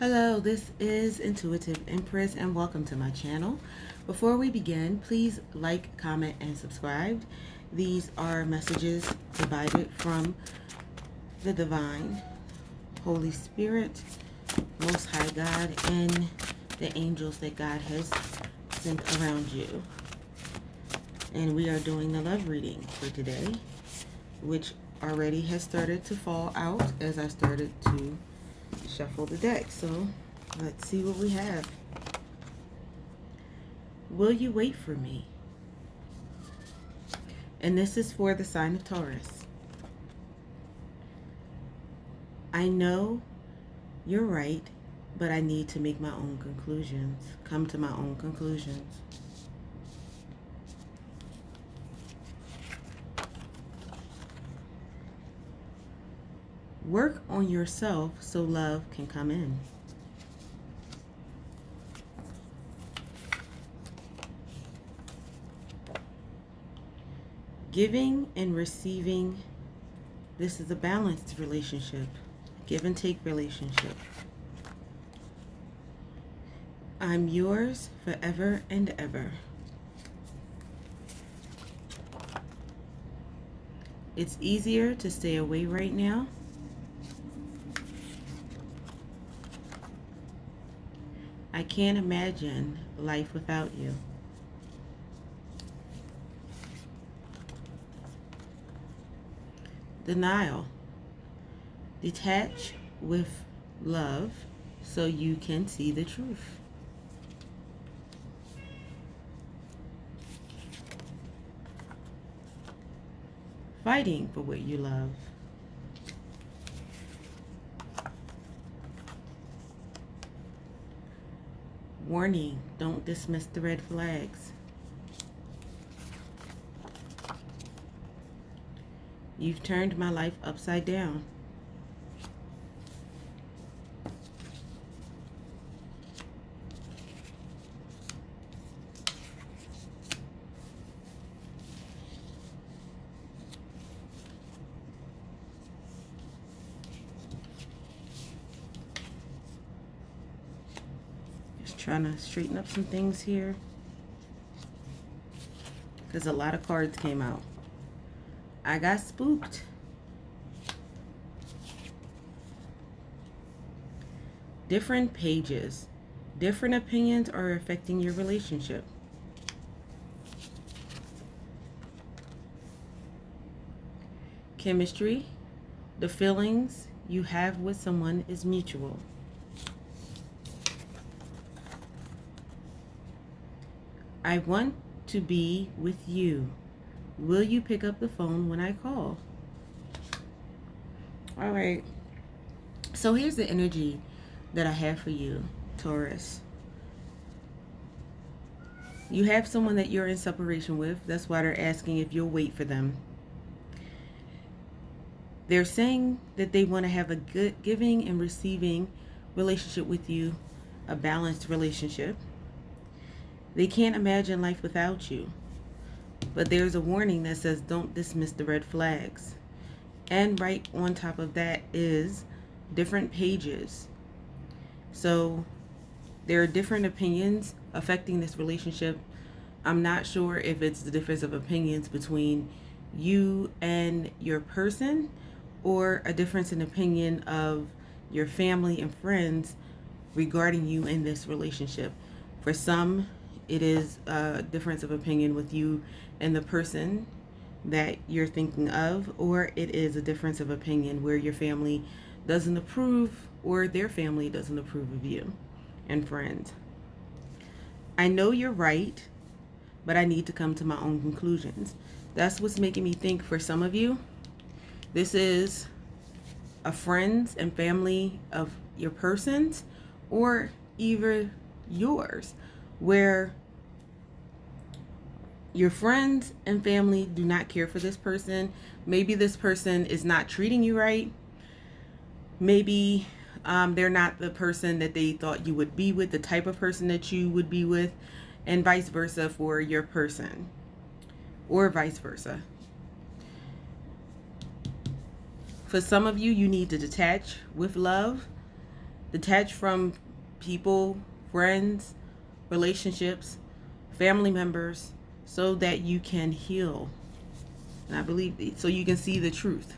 Hello, this is Intuitive Empress and welcome to my channel. Before we begin, please like, comment, and subscribe. These are messages provided from the Divine, Holy Spirit, Most High God, and the angels that God has sent around you. And we are doing the love reading for today, which already has started to fall out as I started to shuffle the deck. So let's see what we have. Will you wait for me? And this is for the sign of Taurus. I know you're right, but I need to make my own conclusions. Come to my own conclusions. Work on yourself so love can come in. Giving and receiving. This is a balanced relationship. Give and take relationship. I'm yours forever and ever. It's easier to stay away right now. I can't imagine life without you. Denial. Detach with love so you can see the truth. Fighting for what you love. Warning, don't dismiss the red flags. You've turned my life upside down. Trying to straighten up some things here because a lot of cards came out. I got spooked. Different pages. Different opinions are affecting your relationship. Chemistry. The feelings you have with someone is mutual. I want to be with you. Will you pick up the phone when I call? All right. So here's the energy that I have for you, Taurus. You have someone that you're in separation with. That's why they're asking if you'll wait for them. They're saying that they want to have a good giving and receiving relationship with you, a balanced relationship. They can't imagine life without you. But there's a warning that says don't dismiss the red flags. And right on top of that is different pages. So there are different opinions affecting this relationship. I'm not sure if it's the difference of opinions between you and your person or a difference in opinion of your family and friends regarding you in this relationship. For some, it is a difference of opinion with you and the person that you're thinking of, or it is a difference of opinion where your family doesn't approve or their family doesn't approve of you and friends. I know you're right, but I need to come to my own conclusions. That's what's making me think for some of you. This is a friends and family of your persons or either yours, where your friends and family do not care for this person. Maybe this person is not treating you right. Maybe they're not the person that they thought you would be with, the type of person that you would be with, and vice versa for your person, or vice versa. For some of you, you need to detach with love Detach from people, friends, relationships, family members, so that you can heal. And I believe so you can see the truth.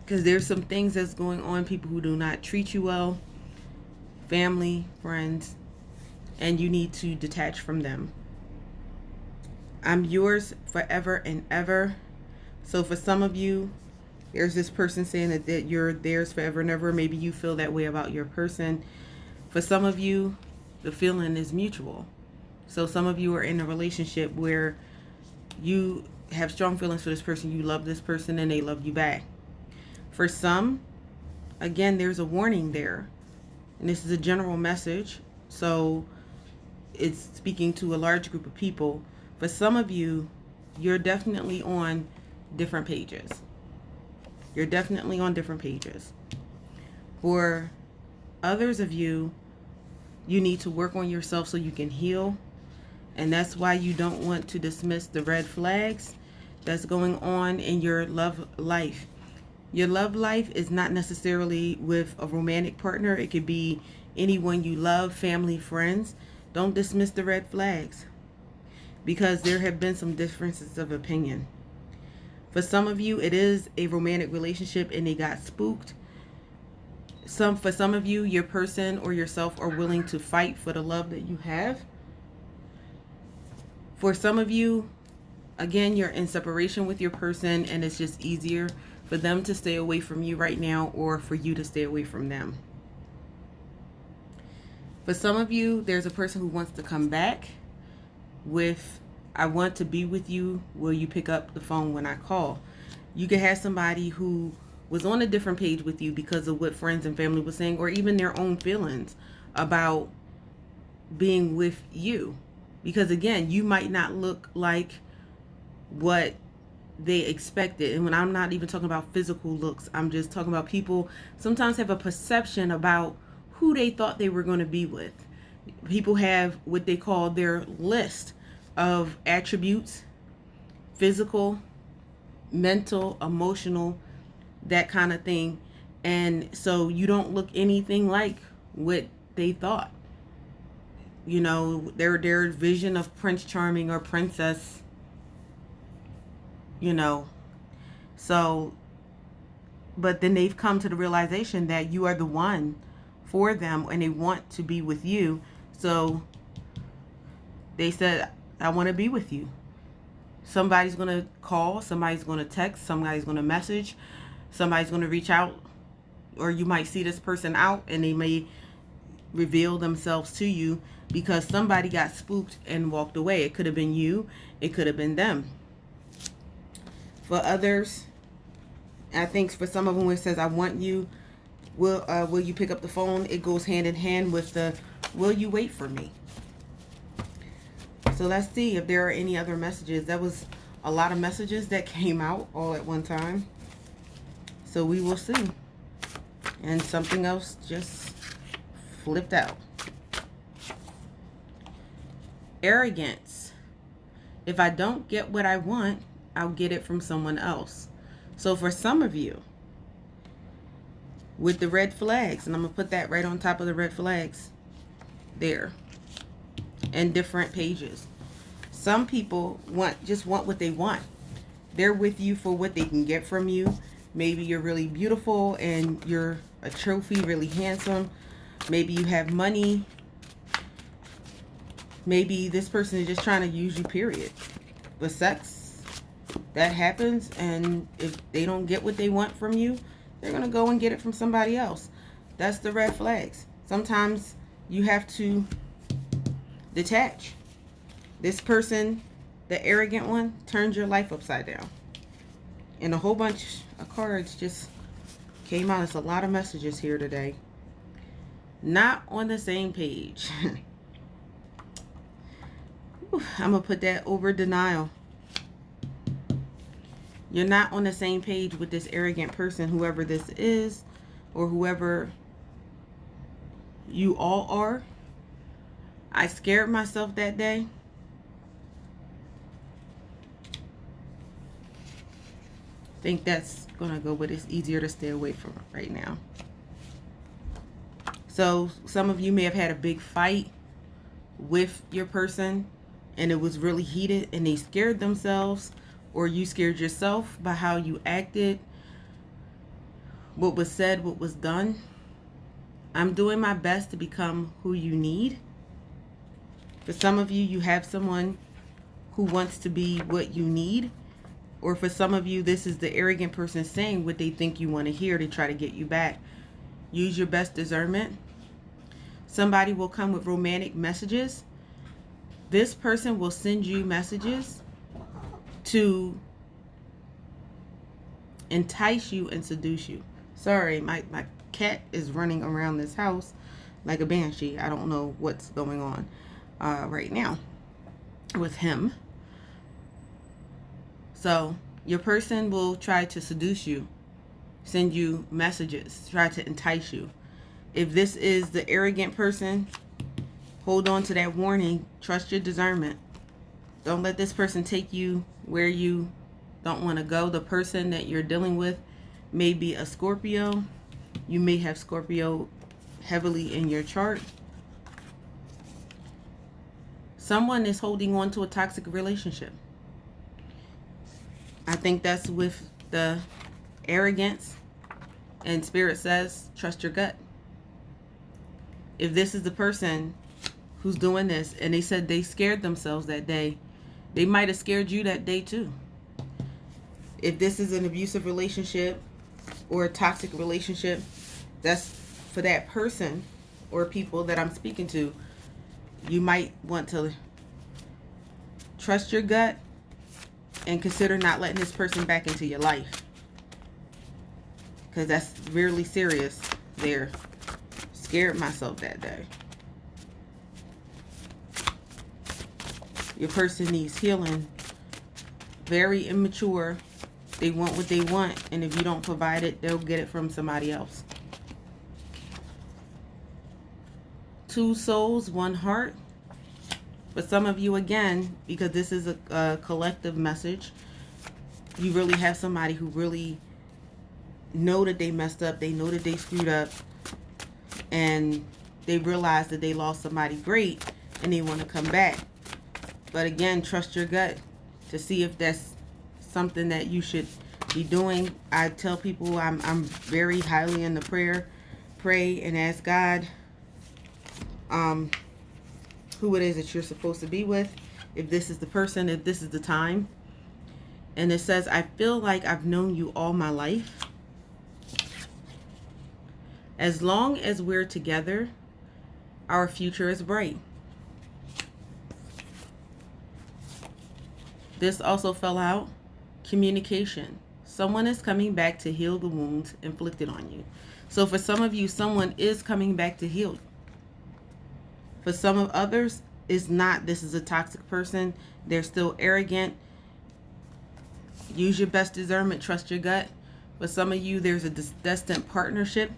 Because there's some things that's going on, people who do not treat you well, family, friends, and you need to detach from them. I'm yours forever and ever. So for some of you, there's this person saying that you're theirs forever and ever. Maybe you feel that way about your person. For some of you, the feeling is mutual. So some of you are in a relationship where you have strong feelings for this person. You love this person and they love you back. For some, again, there's a warning there. And this is a general message. So it's speaking to a large group of people. For some of you, you're definitely on different pages. You're definitely on different pages. For others of you, you need to work on yourself so you can heal. And that's why you don't want to dismiss the red flags that's going on in your love life. Your love life is not necessarily with a romantic partner. It could be anyone you love, family, friends. Don't dismiss the red flags, because there have been some differences of opinion. For some of you, it is a romantic relationship and they got spooked. For some of you, your person or yourself are willing to fight for the love that you have. For some of you, again, you're in separation with your person and it's just easier for them to stay away from you right now or for you to stay away from them. For some of you, there's a person who wants to come back with, I want to be with you. Will you pick up the phone when I call? You could have somebody who was on a different page with you because of what friends and family were saying, or even their own feelings about being with you. Because again, you might not look like what they expected. And when I'm not even talking about physical looks, I'm just talking about people sometimes have a perception about who they thought they were going to be with. People have what they call their list of attributes, physical, mental, emotional, that kind of thing. And so you don't look anything like what they thought. You know, their vision of Prince Charming or Princess, you know. So, but then they've come to the realization that you are the one for them and they want to be with you. So they said, I want to be with you. Somebody's going to call, somebody's going to text, somebody's going to message, somebody's going to reach out, or you might see this person out and they may reveal themselves to you because somebody got spooked and walked away. It could have been you, it could have been them. For others, I think for some of them, it says, I want you, will you pick up the phone? It goes hand in hand with the, will you wait for me? So let's see if there are any other messages. That was a lot of messages that came out all at one time. So we will see. And something else just flipped out. Arrogance. If I don't get what I want, I'll get it from someone else. So for some of you, with the red flags, and I'm going to put that right on top of the red flags there, and different pages. Some people just want what they want. They're with you for what they can get from you. Maybe you're really beautiful and you're a trophy, really handsome. Maybe you have money. Maybe this person is just trying to use you, period. But sex, that happens, and if they don't get what they want from you, they're going to go and get it from somebody else. That's the red flags. Sometimes you have to detach. This person, the arrogant one, turns your life upside down. And a whole bunch of cards just came out. It's a lot of messages here today. Not on the same page. I'm going to put that over denial. You're not on the same page with this arrogant person, whoever this is, or whoever you all are. I scared myself that day. I think that's going to go, but it's easier to stay away from it right now. So some of you may have had a big fight with your person and it was really heated and they scared themselves, or you scared yourself by how you acted, what was said, what was done. I'm doing my best to become who you need. For some of you, you have someone who wants to be what you need. Or for some of you, this is the arrogant person saying what they think you want to hear to try to get you back. Use your best discernment. Somebody will come with romantic messages. This person will send you messages to entice you and seduce you. Sorry, my cat is running around this house like a banshee. I don't know what's going on right now with him. So your person will try to seduce you, send you messages, try to entice you. If this is the arrogant person, hold on to that warning. Trust your discernment. Don't let this person take you where you don't want to go. The person that you're dealing with may be a Scorpio. You may have Scorpio heavily in your chart. Someone is holding on to a toxic relationship. I think that's with the arrogance, and Spirit says, trust your gut. If this is the person who's doing this, and they said they scared themselves that day, they might have scared you that day too. If this is an abusive relationship or a toxic relationship, that's for that person or people that I'm speaking to. You might want to trust your gut and consider not letting this person back into your life, because that's really serious there. Scared myself that day. Your person needs healing. Very immature. They want what they want, and if you don't provide it, they'll get it from somebody else. 2 souls, 1 heart. For some of you, again, because this is a collective message, you really have somebody who really know that they messed up. They know that they screwed up, and they realize that they lost somebody great, and they want to come back. But again, trust your gut to see if that's something that you should be doing. I tell people I'm very highly in the prayer. Pray and ask God who it is that you're supposed to be with, if this is the person, if this is the time. And it says, I feel like I've known you all my life. As long as we're together, our future is bright. This also fell out. Communication. Someone is coming back to heal the wounds inflicted on you. So for some of you, someone is coming back to heal. For some of others, it's not. This is a toxic person. They're still arrogant. Use your best discernment. Trust your gut. For some of you, there's a destined partnership.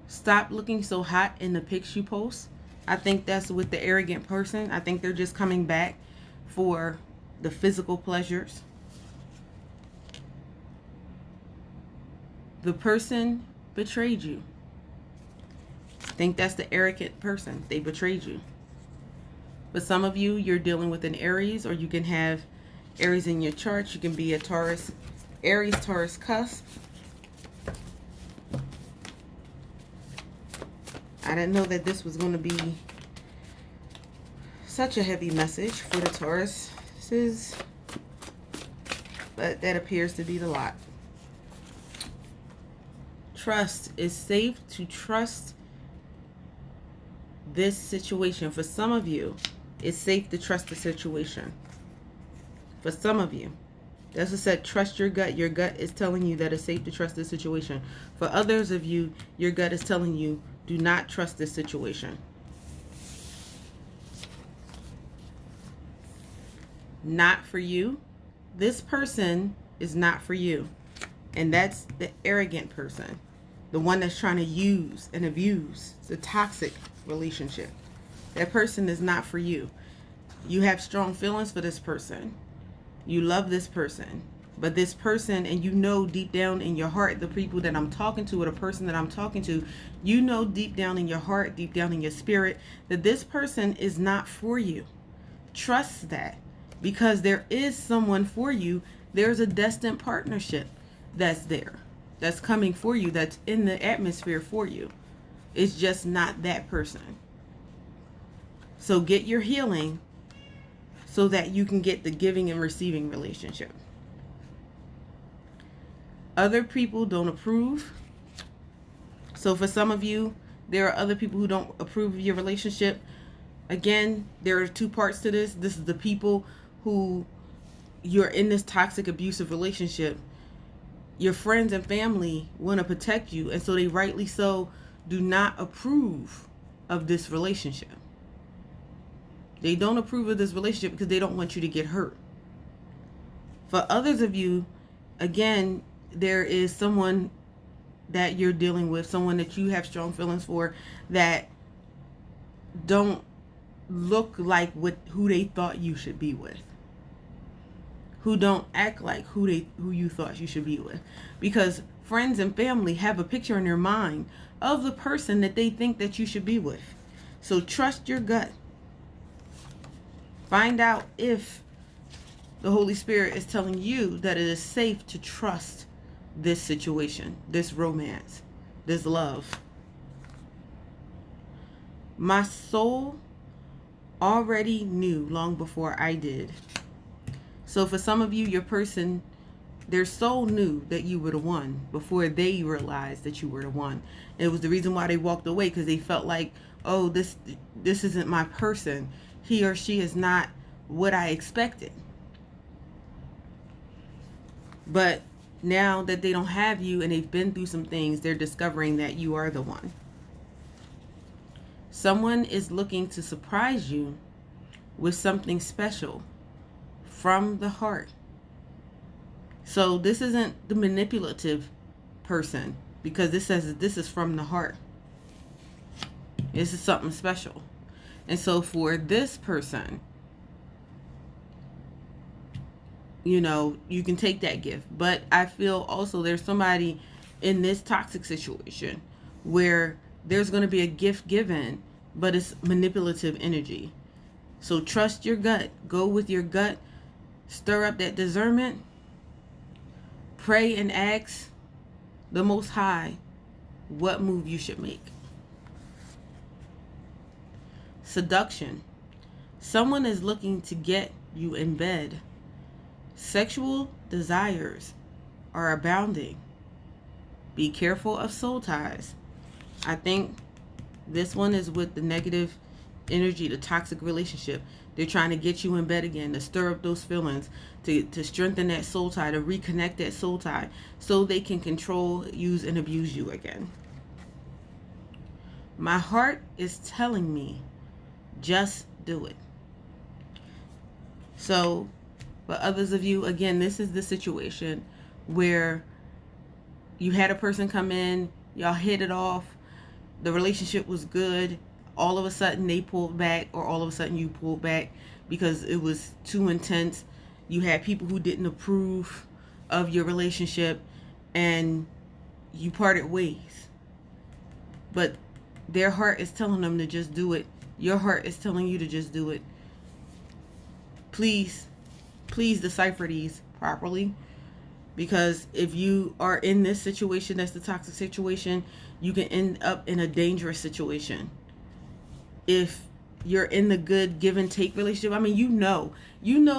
Stop looking so hot in the pics you post. I think that's with the arrogant person. I think they're just coming back for the physical pleasures. The person betrayed you. I think that's the arrogant person. They betrayed you. But some of you, you're dealing with an Aries, or you can have Aries in your chart. You can be a Taurus, Aries, Taurus cusp. I didn't know that this was going to be such a heavy message for the Tauruses, but that appears to be the lot. Trust. Is safe to trust this situation. For some of you, it's safe to trust the situation. For some of you, that's what said, trust your gut. Your gut is telling you that it's safe to trust this situation. For others of you, your gut is telling you, do not trust this situation. Not for you. This person is not for you. And that's the arrogant person. The one that's trying to use and abuse. It's a toxic relationship. That person is not for you. You have strong feelings for this person. You love this person. But this person, and you know deep down in your heart, the people that I'm talking to, or the person that I'm talking to, you know deep down in your heart, deep down in your spirit, that this person is not for you. Trust that, because there is someone for you. There's a destined partnership that's there, that's coming for you, that's in the atmosphere for you. It's just not that person. So get your healing so that you can get the giving and receiving relationship. Other people don't approve. So for some of you, there are other people who don't approve of your relationship. Again, there are two parts to this. This is the people who you're in this toxic, abusive relationship. Your friends and family want to protect you, and so they rightly so do not approve of this relationship. They don't approve of this relationship because they don't want you to get hurt. For others of you, again, there is someone that you're dealing with, someone that you have strong feelings for, that don't look like who they thought you should be with, who don't act like who you thought you should be with, because friends and family have a picture in their mind of the person that they think that you should be with. So trust your gut. Find out if the Holy Spirit is telling you that it is safe to trust this situation, this romance, this love. My soul already knew long before I did. So for some of you, your person, their soul knew that you were the one before they realized that you were the one. And it was the reason why they walked away, because they felt like, oh, this isn't my person. He or she is not what I expected. But now that they don't have you and they've been through some things, they're discovering that you are the one. Someone is looking to surprise you with something special from the heart. So this isn't the manipulative person, because this says this is from the heart. This is something special. And so for this person, you can take that gift. But I feel also there's somebody in this toxic situation where there's going to be a gift given, but it's manipulative energy. So trust your gut. Go with your gut. Stir up that discernment. Pray and ask the Most High what move you should make. Seduction. Someone is looking to get you in bed. Sexual desires are abounding. Be careful of soul ties. I think this one is with the negative energy, the toxic relationship. They're trying to get you in bed again, to stir up those feelings, to strengthen that soul tie, to reconnect that soul tie, so they can control, use, and abuse you again. My heart is telling me, just do it. So, for others of you, again, this is the situation where you had a person come in, y'all hit it off, the relationship was good, all of a sudden they pulled back, or all of a sudden you pulled back because it was too intense. You had people who didn't approve of your relationship and you parted ways. But their heart is telling them to just do it. Your heart is telling you to just do it. Please decipher these properly, because if you are in this situation, that's the toxic situation, you can end up in a dangerous situation. If you're in the good give and take relationship, I mean, you know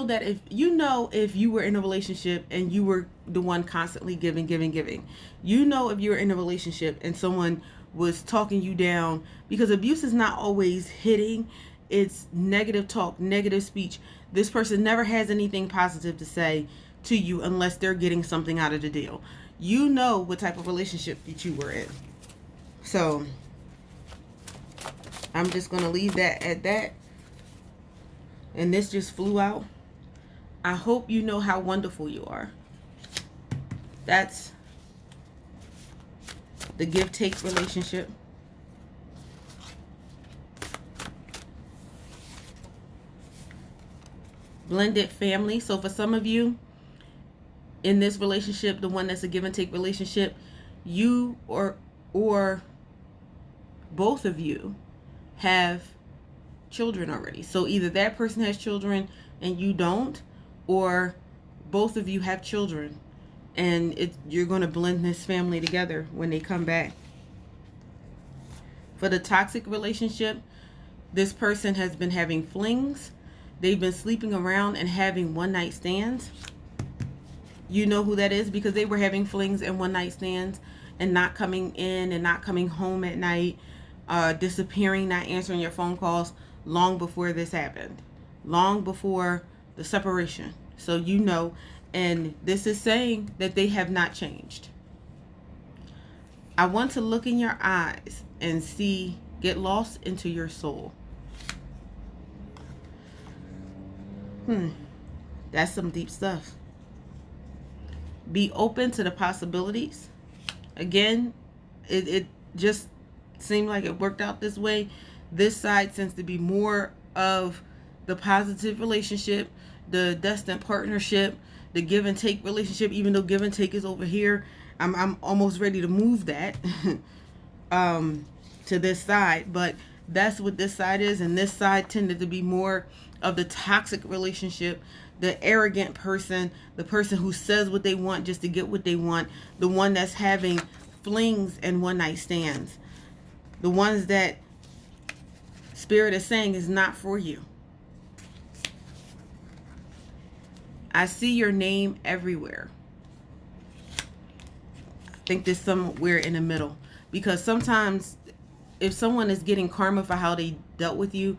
that if you were in a relationship and you were the one constantly giving, if you're in a relationship and someone was talking you down, because abuse is not always hitting, it's negative talk, negative speech. This person never has anything positive to say to you unless they're getting something out of the deal. You know what type of relationship that you were in. So I'm just going to leave that at that. And this just flew out. I hope you know how wonderful you are. That's the give-take relationship. Blended family. So for some of you, in this relationship, the one that's a give and take relationship, you or both of you have children already. So either that person has children and you don't, or both of you have children, and you're going to blend this family together when they come back. For the toxic relationship, this person has been having flings. They've been sleeping around and having one-night stands. You know who that is, because they were having flings and one-night stands and not coming in and not coming home at night, disappearing, not answering your phone calls long before this happened, long before the separation. So you know, and this is saying that they have not changed. I want to look in your eyes and see, get lost into your soul. That's some deep stuff. Be open to the possibilities. Again, it just seemed like it worked out this way. This side tends to be more of the positive relationship, the destined partnership, the give and take relationship, even though give and take is over here. I'm almost ready to move that to this side, but that's what this side is. And this side tended to be more of the toxic relationship, the arrogant person, the person who says what they want just to get what they want, the one that's having flings and one night stands, the ones that Spirit is saying is not for you. I see your name everywhere. I think there's somewhere in the middle, because sometimes if someone is getting karma for how they dealt with you,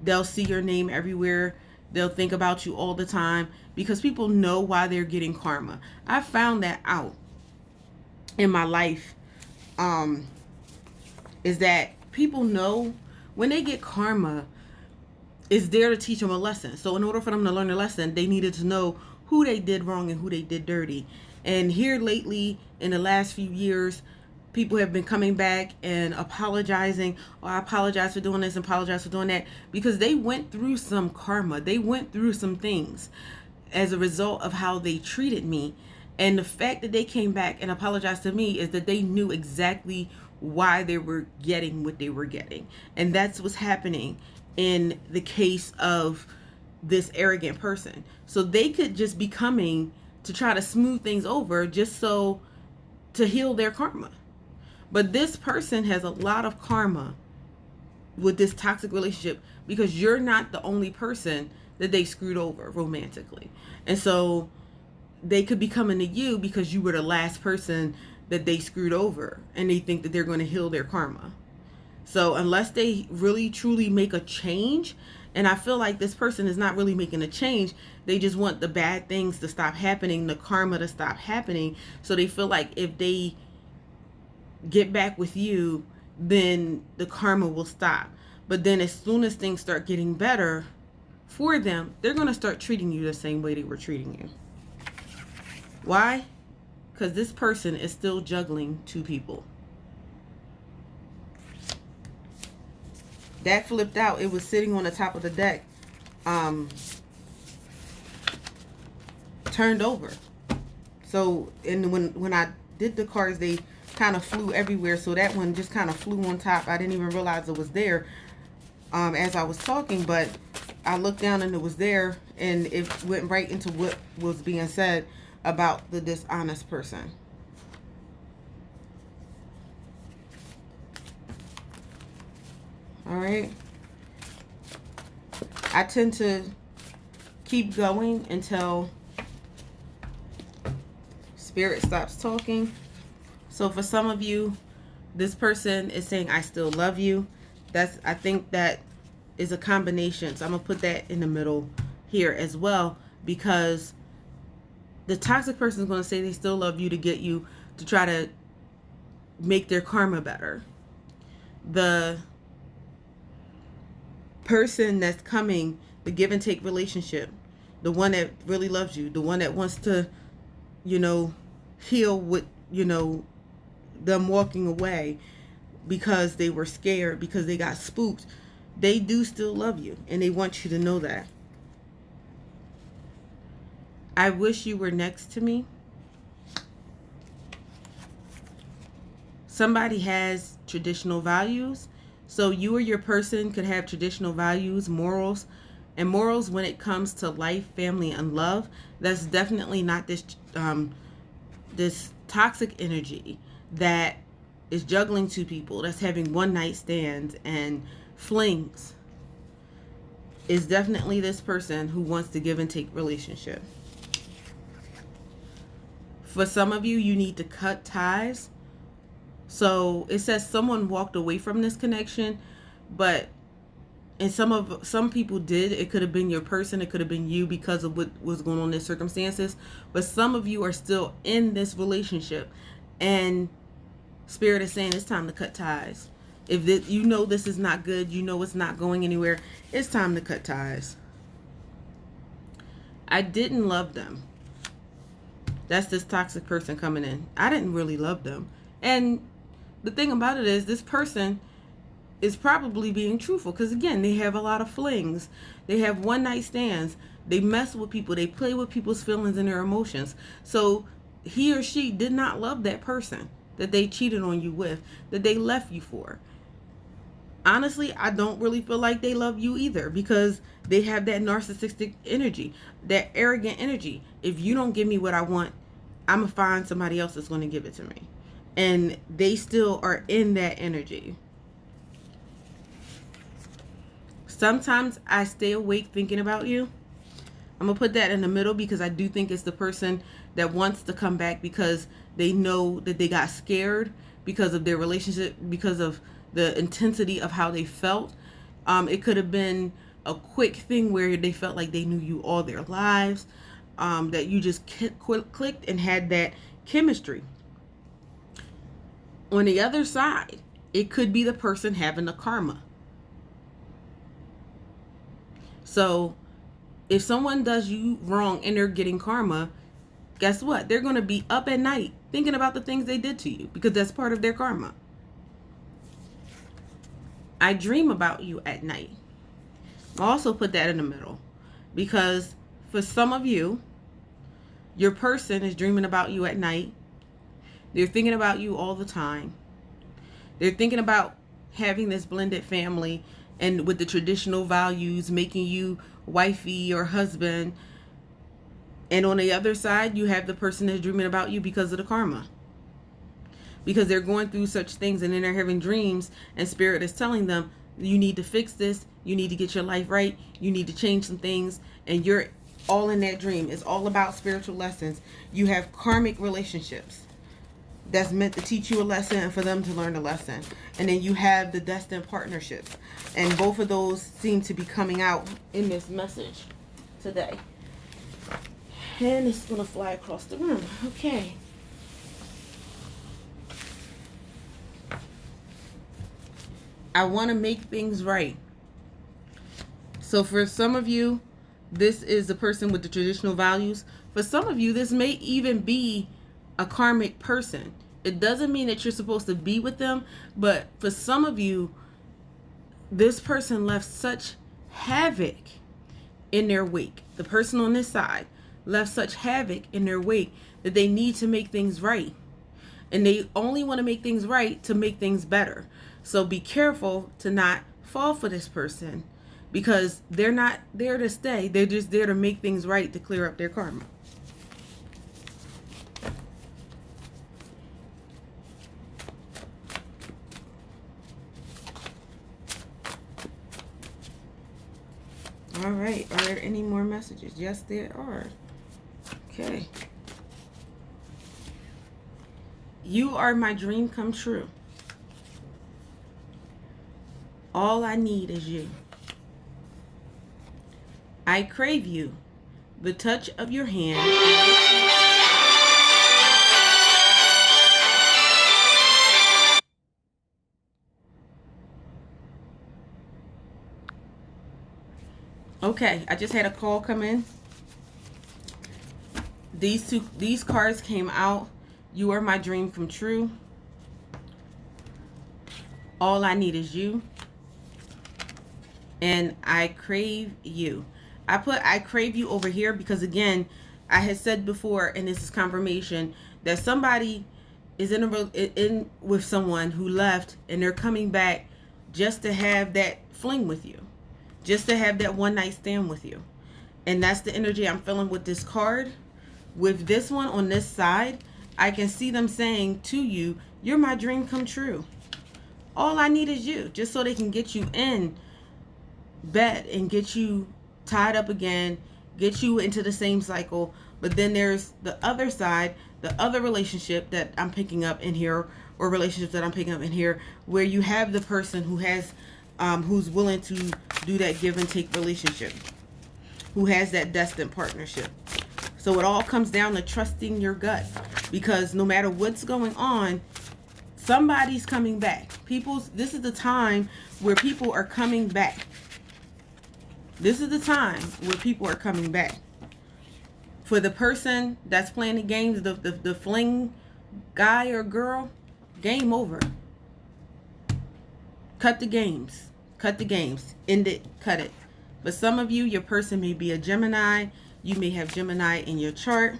they'll see your name everywhere. They'll think about you all the time, because people know why they're getting karma. I found that out in my life, is that people know when they get karma, it's there to teach them a lesson. So in order for them to learn a lesson, they needed to know who they did wrong and who they did dirty. And here lately, in the last few years, people have been coming back and apologizing. Oh, I apologize for doing this and apologize for doing that, because they went through some karma. They went through some things as a result of how they treated me. And the fact that they came back and apologized to me is that they knew exactly why they were getting what they were getting. And that's what's happening in the case of this arrogant person. So they could just be coming to try to smooth things over just so to heal their karma. But this person has a lot of karma with this toxic relationship, because you're not the only person that they screwed over romantically. And so they could be coming to you because you were the last person that they screwed over, and they think that they're going to heal their karma. So unless they really truly make a change, and I feel like this person is not really making a change, they just want the bad things to stop happening, the karma to stop happening. So they feel like if they get back with you, then the karma will stop. But then as soon as things start getting better for them, they're going to start treating you the same way they were treating you. Why? Because this person is still juggling two people. That flipped out. It was sitting on the top of the deck, turned over. So, and when I did the cards, they kind of flew everywhere. So that one just kind of flew on top. I didn't even realize it was there as I was talking, but I looked down and it was there, and it went right into what was being said about the dishonest person. All right. I tend to keep going until Spirit stops talking. So for some of you, this person is saying, I still love you. I think that is a combination. So I'm going to put that in the middle here as well, because the toxic person is going to say they still love you to get you to try to make their karma better. The person that's coming, the give and take relationship, the one that really loves you, the one that wants to, heal with, them walking away because they were scared, because they got spooked, they do still love you, and they want you to know that. I wish you were next to me. somebody has traditional values. So you or your person could have traditional values, morals, and morals when it comes to life, family, and love. That's definitely not this toxic energy that is juggling two people, that's having one night stands and flings. Is definitely this person who wants to give and take relationship. For some of you, you need to cut ties. So it says someone walked away from this connection, but some people did. It could have been your person, it could have been you because of what was going on in their circumstances. But some of you are still in this relationship, and Spirit is saying it's time to cut ties. If you know this is not good, you know it's not going anywhere, it's time to cut ties. I didn't love them. That's this toxic person coming in. I didn't really love them. And the thing about it is, this person is probably being truthful, because again, they have a lot of flings. They have one night stands. They mess with people. They play with people's feelings and their emotions. So he or she did not love that person that they cheated on you with, that they left you for. Honestly, I don't really feel like they love you either, because they have that narcissistic energy, that arrogant energy. If you don't give me what I want, I'm going to find somebody else that's going to give it to me. And they still are in that energy. Sometimes I stay awake thinking about you. I'm going to put that in the middle, because I do think it's the person that wants to come back because they know that they got scared because of their relationship, because of the intensity of how they felt. It could have been a quick thing where they felt like they knew you all their lives, that you just clicked and had that chemistry. On the other side, it could be the person having the karma. So if someone does you wrong and they're getting karma, guess what? They're going to be up at night thinking about the things they did to you, because that's part of their karma. I dream about you at night. I'll also put that in the middle, because for some of you, your person is dreaming about you at night. They're thinking about you all the time. They're thinking about having this blended family and with the traditional values, making you wifey or husband. And on the other side, you have the person that's dreaming about you because of the karma. Because they're going through such things, and then they're having dreams, and Spirit is telling them, you need to fix this, you need to get your life right, you need to change some things, and you're all in that dream. It's all about spiritual lessons. You have karmic relationships that's meant to teach you a lesson and for them to learn a lesson. And then you have the destined partnerships. And both of those seem to be coming out in this message today. And it's going to fly across the room. Okay. I want to make things right. So for some of you, this is the person with the traditional values. For some of you, this may even be a karmic person. It doesn't mean that you're supposed to be with them, but for some of you, this person left such havoc in their wake. The person on this side left such havoc in their wake that they need to make things right. And they only want to make things right to make things better. So be careful to not fall for this person, because they're not there to stay. They're just there to make things right, to clear up their karma. All right. Are there any more messages? Yes, there are. Okay. You are my dream come true. All I need is you. I crave you, the touch of your hand. Okay, I just had a call come in. These cards came out. You are my dream come true. All I need is you. And I crave you. I put I crave you over here because, again, I had said before, and this is confirmation, that somebody is in with someone who left, and they're coming back just to have that fling with you, just to have that one night stand with you. And that's the energy I'm feeling with this card. With this one on this side, I can see them saying to you, you're my dream come true. All I need is you, just so they can get you in bed and get you tied up again, get you into the same cycle. But then there's the other side, the other relationship that I'm picking up in here, or relationships that I'm picking up in here, where you have the person who has, who's willing to do that give and take relationship, who has that destined partnership. So it all comes down to trusting your gut, because no matter what's going on, somebody's coming back. This is the time where people are coming back. This is the time where people are coming back. For the person that's playing the games, the fling guy or girl, game over. Cut the games. Cut the games. End it. Cut it. But some of you, your person may be a Gemini. You may have Gemini in your chart.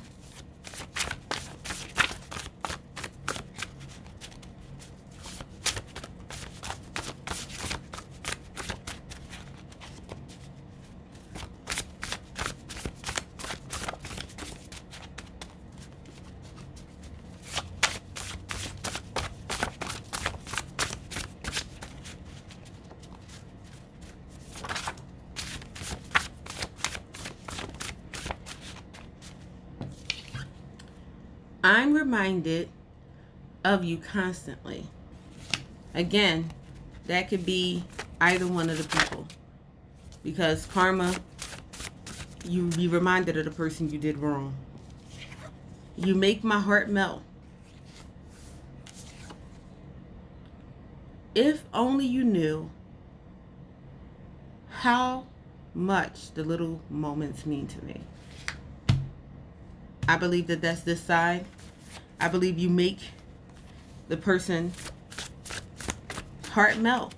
I'm reminded of you constantly. Again, that could be either one of the people. Because karma, you be reminded of the person you did wrong. You make my heart melt. If only you knew how much the little moments mean to me. I believe that that's this side. I believe you make the person heart melt.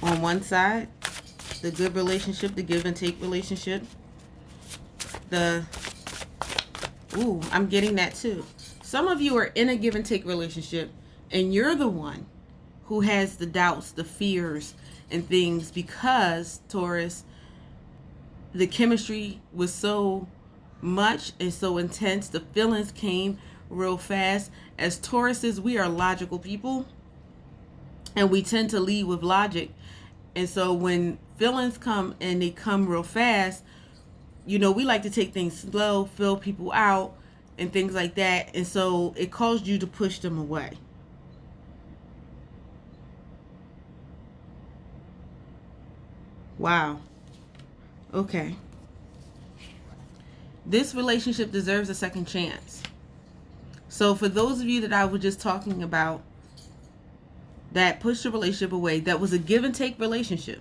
On one side, the good relationship, the give and take relationship. I'm getting that too. Some of you are in a give and take relationship, and you're the one who has the doubts, the fears, and things, because, Taurus, the chemistry was so much and so intense. The feelings came real fast. As Tauruses, we are logical people, and we tend to lead with logic. And so when feelings come and they come real fast, we like to take things slow, feel people out, and things like that. And so it caused you to push them away. Wow. Okay. This relationship deserves a second chance. So for those of you that I was just talking about that pushed the relationship away, that was a give and take relationship.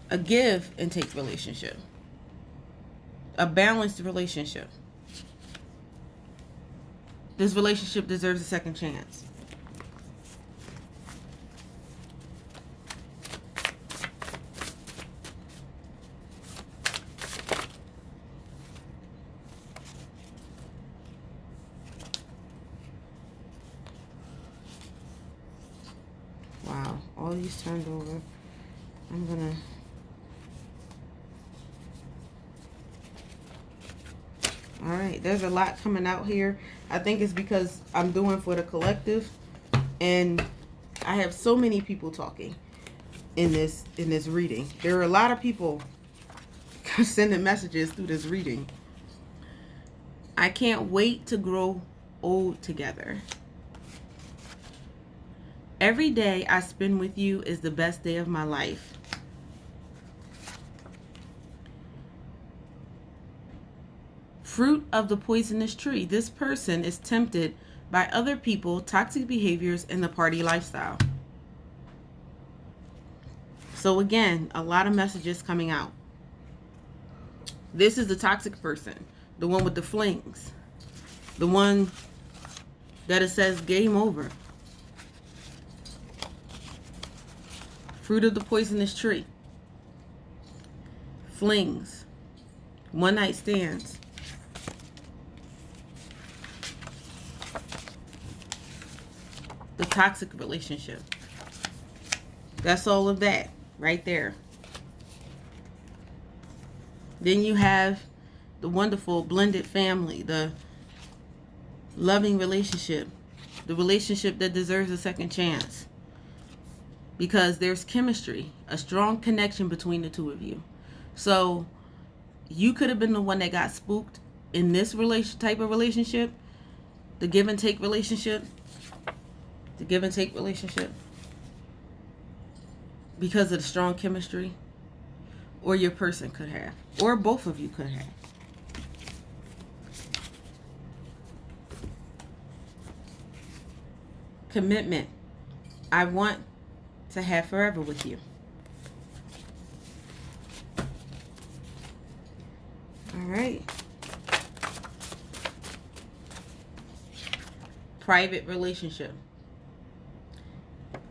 A give and take relationship. A balanced relationship. This relationship deserves a second chance. Wow, all these turned over. I'm gonna all right, there's a lot coming out here. I think it's because I'm doing for the collective, and I have so many people talking in this reading. There are a lot of people sending messages through this reading. I can't wait to grow old together. Every day I spend with you is the best day of my life. Fruit of the poisonous tree. This person is tempted by other people, toxic behaviors, and the party lifestyle. So again, a lot of messages coming out. This is the toxic person, the one with the flings, the one that it says game over. Fruit of the poisonous tree. Flings. One night stands. the toxic relationship. That's all of that right there. Then you have the wonderful blended family, the loving relationship, the relationship that deserves a second chance. Because there's chemistry, a strong connection between the two of you. So you could have been the one that got spooked in this type of relationship, the give and take relationship, because of the strong chemistry, or your person could have, or both of you could have. Commitment. I want to have forever with you. All right. Private relationship.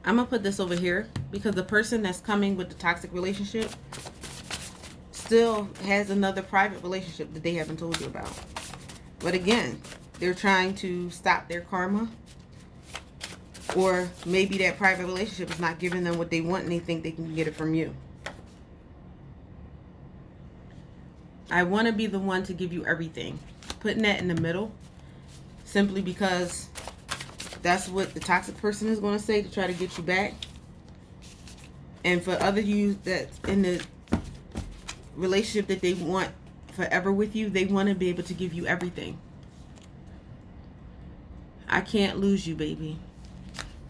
I'm going to put this over here because the person that's coming with the toxic relationship still has another private relationship that they haven't told you about. But again, they're trying to stop their karma. Or maybe that private relationship is not giving them what they want and they think they can get it from you. I want to be the one to give you everything. Putting that in the middle simply because that's what the toxic person is going to say to try to get you back. And for other you that's in the relationship that they want forever with you, they want to be able to give you everything. I can't lose you, baby.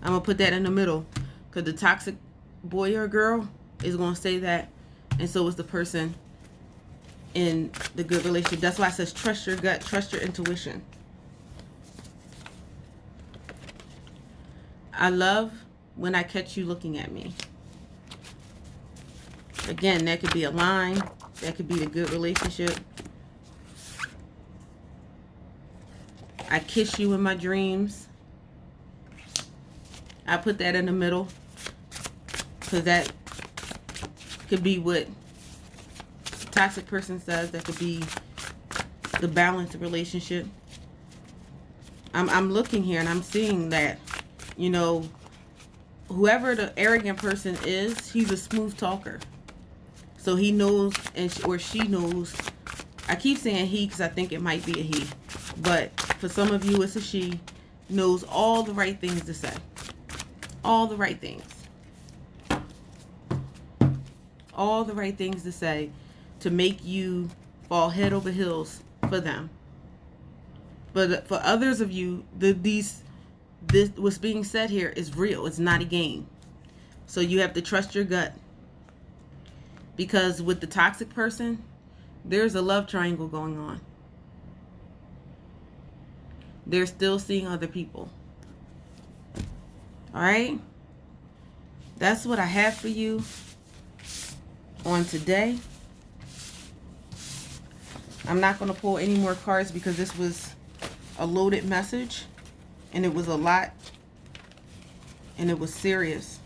I'm going to put that in the middle because the toxic boy or girl is going to say that, and so is the person in the good relationship. That's why it says trust your gut, trust your intuition. I love when I catch you looking at me. Again, that could be a line. That could be the good relationship. I kiss you in my dreams. I put that in the middle because that could be what the toxic person says. That could be the balanced relationship. I'm looking here and I'm seeing that, you know, whoever the arrogant person is, he's a smooth talker. So he knows or she knows. I keep saying he because I think it might be a he. But for some of you, it's a she. Knows all the right things to say. All the right things. All the right things to say to make you fall head over heels for them. But for others of you, this what's being said here is real. It's not a game. So you have to trust your gut. Because with the toxic person, there's a love triangle going on. They're still seeing other people. All right? That's what I have for you on today. I'm not going to pull any more cards because this was a loaded message. And it was a lot. And it was serious.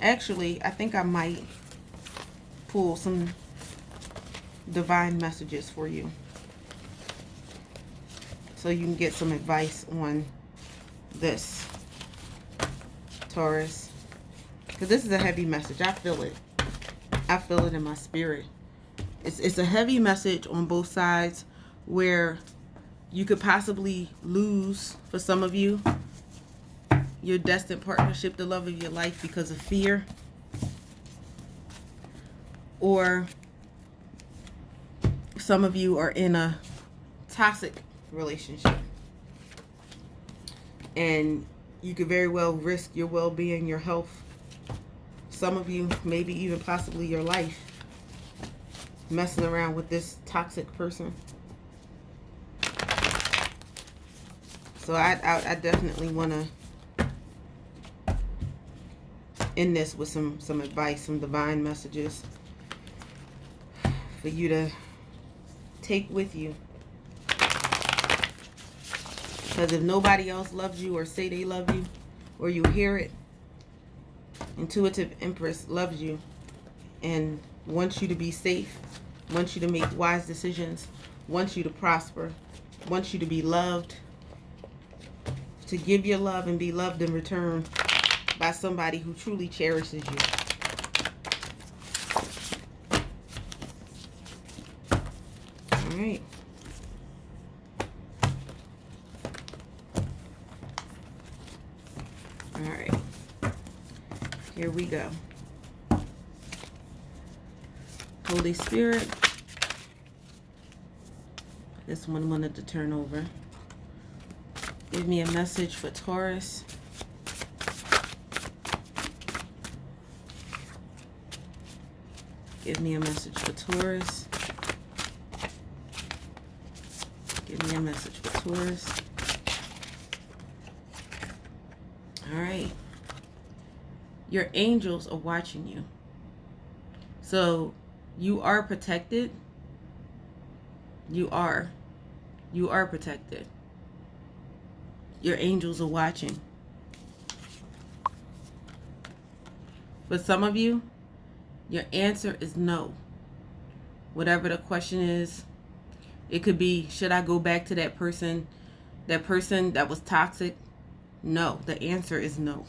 Actually, I think I might pull some divine messages for you. So you can get some advice on this, Taurus. Because this is a heavy message. I feel it. I feel it in my spirit. It's a heavy message on both sides where you could possibly lose, for some of you, your destined partnership, the love of your life, because of fear. Or some of you are in a toxic relationship. And you could very well risk your well-being, your health. Some of you, maybe even possibly your life, messing around with this toxic person. So I definitely want to end this with some advice, some divine messages for you to take with you. Because if nobody else loves you or say they love you, or you hear it, Intuitive Empress loves you and wants you to be safe, wants you to make wise decisions, wants you to prosper, wants you to be loved, to give your love and be loved in return by somebody who truly cherishes you. All right. All right. Here we go. Holy Spirit. This one wanted to turn over. Give me a message for Taurus. Give me a message for Taurus. Give me a message for Taurus. All right. Your angels are watching you. So you are protected. You are protected. Your angels are watching. For some of you, your answer is no. Whatever the question is, it could be, should I go back to that person that was toxic? No, the answer is no.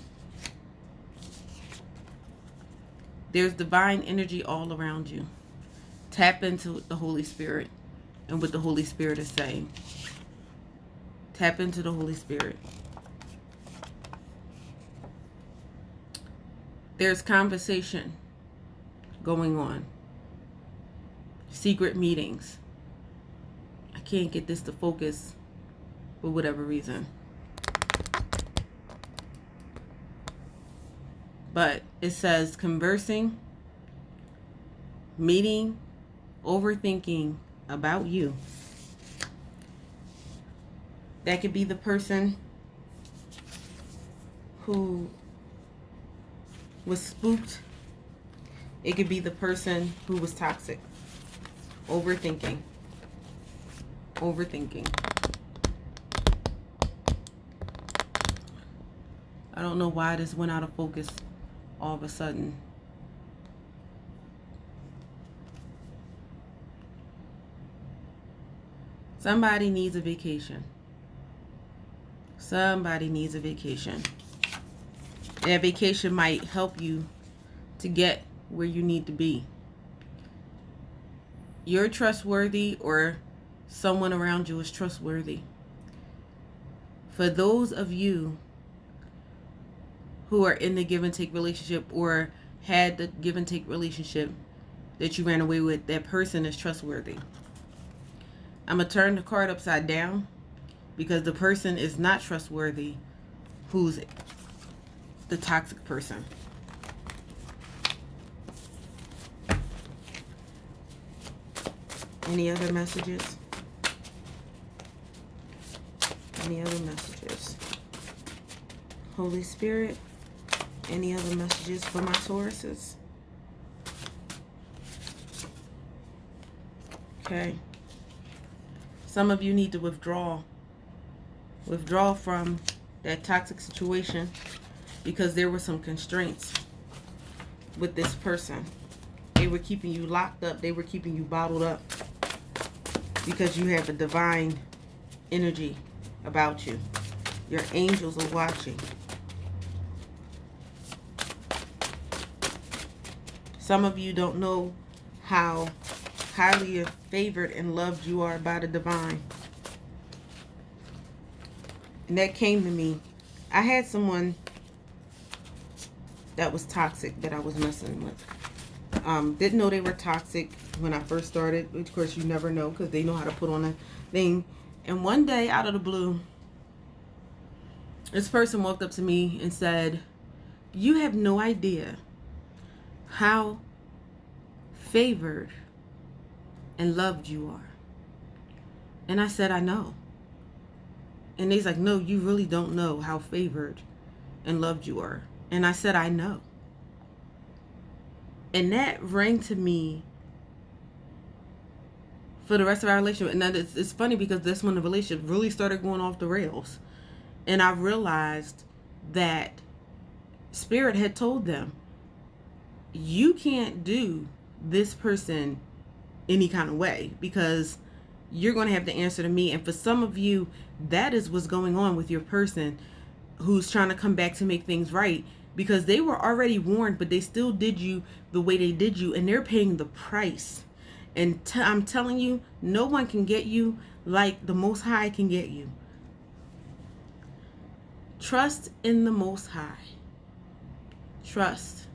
There's divine energy all around you. Tap into the Holy Spirit and what the Holy Spirit is saying. Tap into the Holy Spirit. There's conversation going on. Secret meetings. I can't get this to focus for whatever reason. But it says conversing, meeting, overthinking about you. That could be the person who was spooked. It could be the person who was toxic. Overthinking. Overthinking. I don't know why this went out of focus all of a sudden. Somebody needs a vacation. Somebody needs a vacation. That vacation might help you to get where you need to be. You're trustworthy, or someone around you is trustworthy. For those of you who are in the give and take relationship, or had the give and take relationship that you ran away with, that person is trustworthy. I'm going to turn the card upside down, because the person is not trustworthy who's the toxic person. Any other messages? Any other messages? Holy Spirit, any other messages for my Tauruses? Okay. Some of you need to withdraw. Withdraw from that toxic situation, because there were some constraints with this person. They were keeping you locked up. They were keeping you bottled up, because you have a divine energy about you. Your angels are watching. Some of you don't know how highly favored and loved you are by the divine. And that came to me. I had someone that was toxic that I was messing with. Didn't know they were toxic when I first started. Of course, you never know, because they know how to put on a thing. And one day, out of the blue, this person walked up to me and said, "You have no idea how favored and loved you are." And I said, "I know." And he's like, "No, you really don't know how favored and loved you are." And I said, "I know." And that rang to me for the rest of our relationship. And that it's funny, because that's when the relationship really started going off the rails. And I realized that Spirit had told them, you can't do this person any kind of way, because you're going to have to answer to me. And for some of you, that is what's going on with your person who's trying to come back to make things right, because they were already warned, but they still did you the way they did you, and they're paying the price. And I'm telling you, no one can get you like the Most High can get you. Trust in the Most High. Trust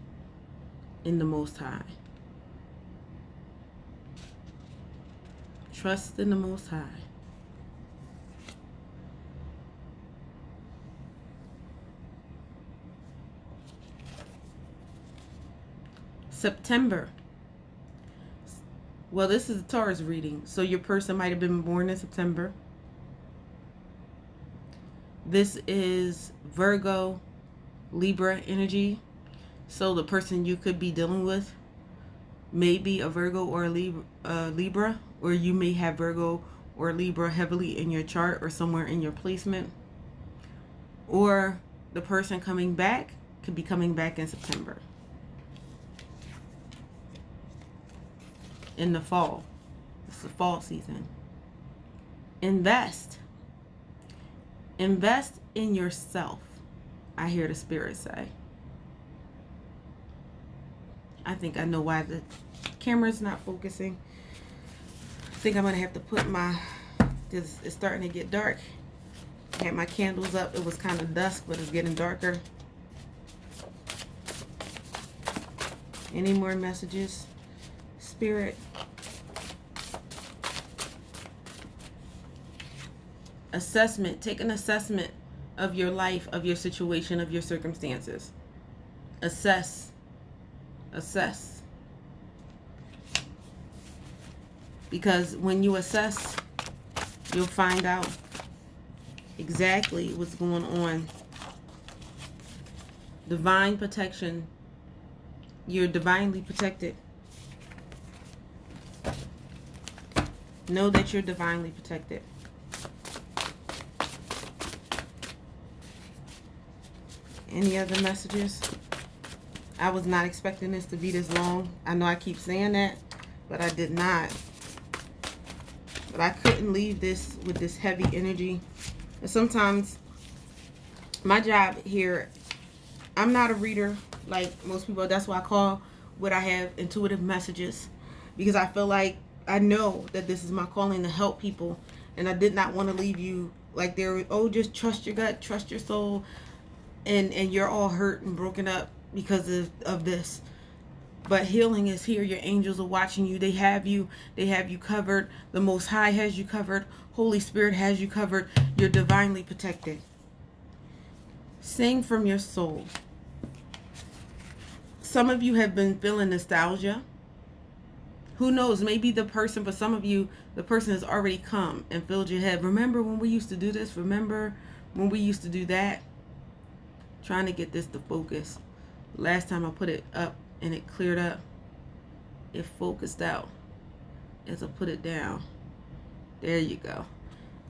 in the Most High. Trust in the Most High. September. Well, this is a Taurus reading, so your person might have been born in September. This is Virgo, Libra energy. So the person you could be dealing with may be a Virgo or a Libra, or you may have Virgo or Libra heavily in your chart or somewhere in your placement. Or the person coming back could be coming back in September. In the fall. It's the fall season. Invest. Invest in yourself, I hear the Spirit say. I think I know why the camera's not focusing. I think I'm going to have to put my... It's starting to get dark. I had my candles up. It was kind of dusk, but it's getting darker. Any more messages? Spirit. Assessment. Take an assessment of your life, of your situation, of your circumstances. Assess. Assess. Because when you assess, you'll find out exactly what's going on. Divine protection. You're divinely protected. Know that you're divinely protected. Any other messages? I was not expecting this to be this long. I know I keep saying that, but I did not. But I couldn't leave this with this heavy energy. And sometimes my job here, I'm not a reader like most people. That's why I call what I have intuitive messages, because I feel like I know that this is my calling to help people, and I did not want to leave you like they're, oh, just trust your gut, trust your soul, and you're all hurt and broken up because of this. But healing is here. Your angels are watching you. They have you covered. The Most High has you covered. Holy Spirit has you covered. You're divinely protected. Sing from your soul. Some of you have been feeling nostalgia. Who knows? Maybe the person, for some of you, the person has already come and filled your head. Remember when we used to do this? Remember when we used to do that? Trying to get this to focus. Last time I put it up and it cleared up, it focused out as I put it down. There you go.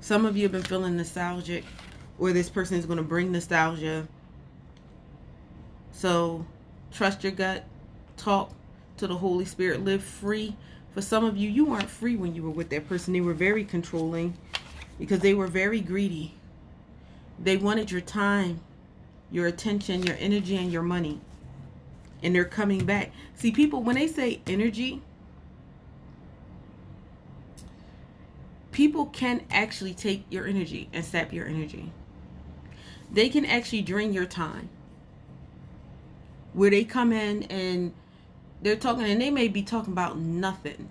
Some of you have been feeling nostalgic, or this person is going to bring nostalgia. So trust your gut. Talk to the Holy Spirit. Live free. For some of you, you weren't free when you were with that person. They were very controlling because they were very greedy. They wanted your time, your attention, your energy, and your money. And they're coming back. See, people, when they say energy, people can actually take your energy and sap your energy. They can actually drain your time. Where they come in and they're talking, and they may be talking about nothing.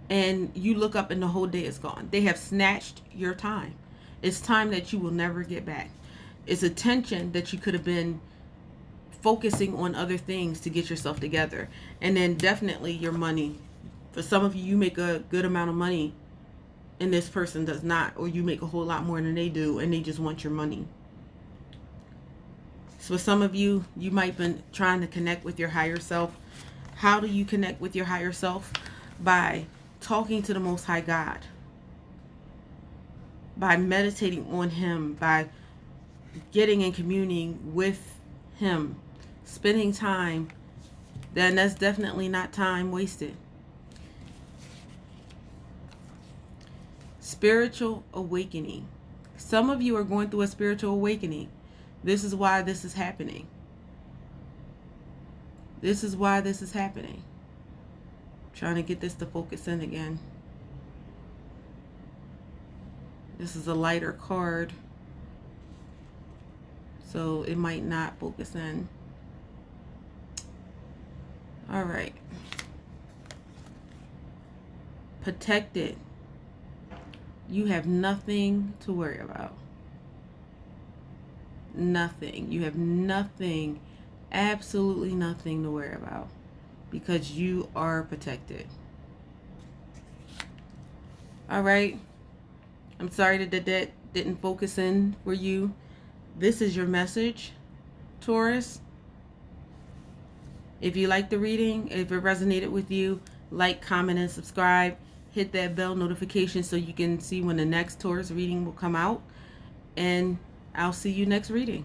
And you look up and the whole day is gone. They have snatched your time. It's time that you will never get back. It's attention that you could have been focusing on other things to get yourself together. And then definitely your money. For some of you, you make a good amount of money and this person does not, or you make a whole lot more than they do and they just want your money. So for some of you, you might have been trying to connect with your higher self. How do you connect with your higher self? By talking to the Most High God. By meditating on Him. By getting in communing with Him. Spending time. Then that's definitely not time wasted. Spiritual awakening. Some of you are going through a spiritual awakening. This is why this is happening. This is why this is happening. Trying to get this to focus in again. This is a lighter card, so it might not focus in. All right. Protected. You have nothing to worry about. Nothing. You have nothing, absolutely nothing to worry about, because you are protected. All right. I'm sorry that didn't focus in for you. This is your message, Taurus. If you like the reading, if it resonated with you, like, comment, and subscribe. Hit that bell notification so you can see when the next Taurus reading will come out. And I'll see you next reading.